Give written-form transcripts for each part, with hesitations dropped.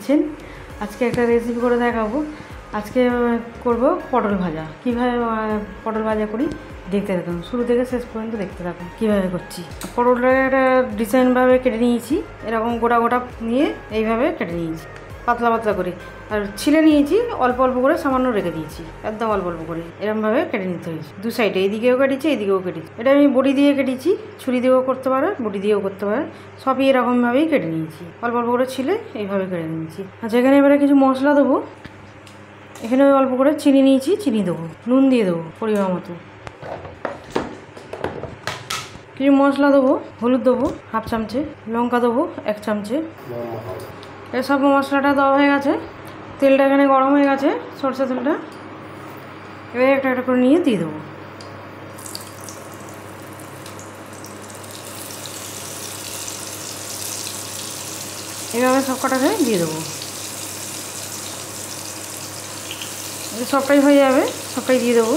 দিচ্ছেন। আজকে একটা রেসিপি করে দেখাবো। আজকে করব পটল ভাজা। কীভাবে পটল ভাজা করি দেখতে থাকুন, শুরু থেকে শেষ পর্যন্ত দেখতে থাকুন কীভাবে করছি। পটলটা একটা ডিজাইনভাবে কেটে নিয়েছি, এরকম গোটা গোটা নিয়ে এইভাবে কেটে নিয়েছি পাতলা পাতলা করে, আর ছিলে নিয়েছি অল্প অল্প করে, সামান্য রেখে দিয়েছি, একদম অল্প অল্প করে এরকমভাবে কেটে নিতে হয়েছে। দু সাইডে এইদিকেও কেটেছি, এইদিকেও কেটেছি। এটা আমি বড়ি দিয়ে কেটেছি, ছুরি দিয়েও করতে পারে, বড়ি দিয়েও করতে পারে, সবই এরকমভাবেই কেটে নিয়েছি, অল্প অল্প করে ছিলে এইভাবে কেটে নিয়েছি। আচ্ছা, এখানে এবারে কিছু মশলা দেবো। এখানে অল্প করে চিনি নিয়েছি, চিনি দেবো, নুন দিয়ে দেবো পরিমাণ মতো, কিছু মশলা দেবো, হলুদ দেবো হাফ চামচে, লঙ্কা দেবো 1 চামচে। এসব মশলাটা দেওয়া হয়ে গেছে, তেলটা এখানে গরম হয়ে গেছে, সরষে তেলটা। এবার একটা একটা করে নিয়ে দিয়ে দেবো। এভাবে সব কটাকে দিয়ে দেবো, সবটাই হয়ে যাবে, সবটাই দিয়ে দেবো।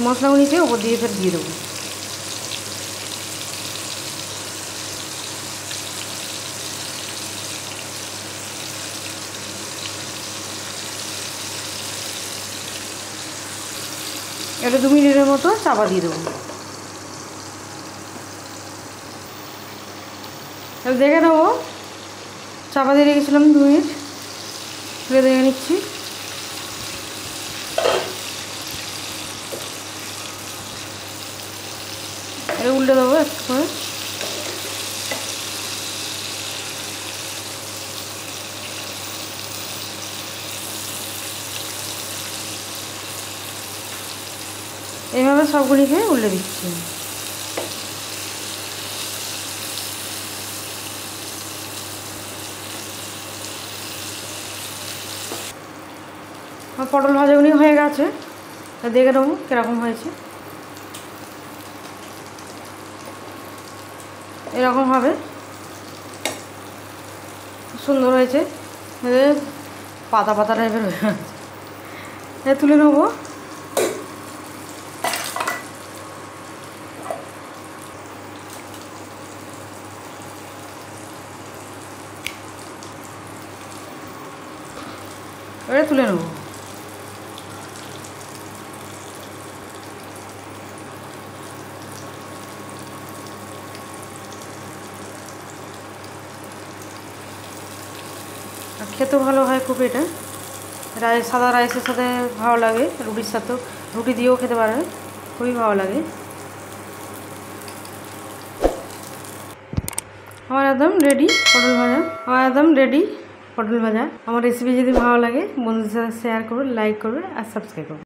মশলাগুলিকে ওপর দিয়ে ফের দিয়ে দেবো। এটা 2 মিনিটের মতো চাপা দিয়ে দেবো। তাহলে দেখে নেবো, চাপা দিয়ে রেখেছিলাম 2 মিনিট, তুলে দেখে নিচ্ছি। এটা উল্টে দেবো একটু করে। এইভাবে সবগুলিকে উল্টে দিচ্ছি। পটল ভাজাগুলি হয়ে গেছে, দেখে নেবো কীরকম হয়েছে। এরকম হবে, সুন্দর হয়েছে, পাতা পাতা টাইপের হয়ে গেছে। তুলে নেবো। এবারে তুলে নেবো। খেতে ভালো হয় খুব, এটা সাদা রাইসের সাথে ভালো লাগে, রুটির সাথেও, রুটি দিয়েও খেতে পারে, খুবই ভালো লাগে। আমার একদম রেডি পটল ভাজা, আমার রেসিপি যদি ভালো লাগে বন্ধুদের সাথে শেয়ার করবে, লাইক করবে আর সাবস্ক্রাইব করবে।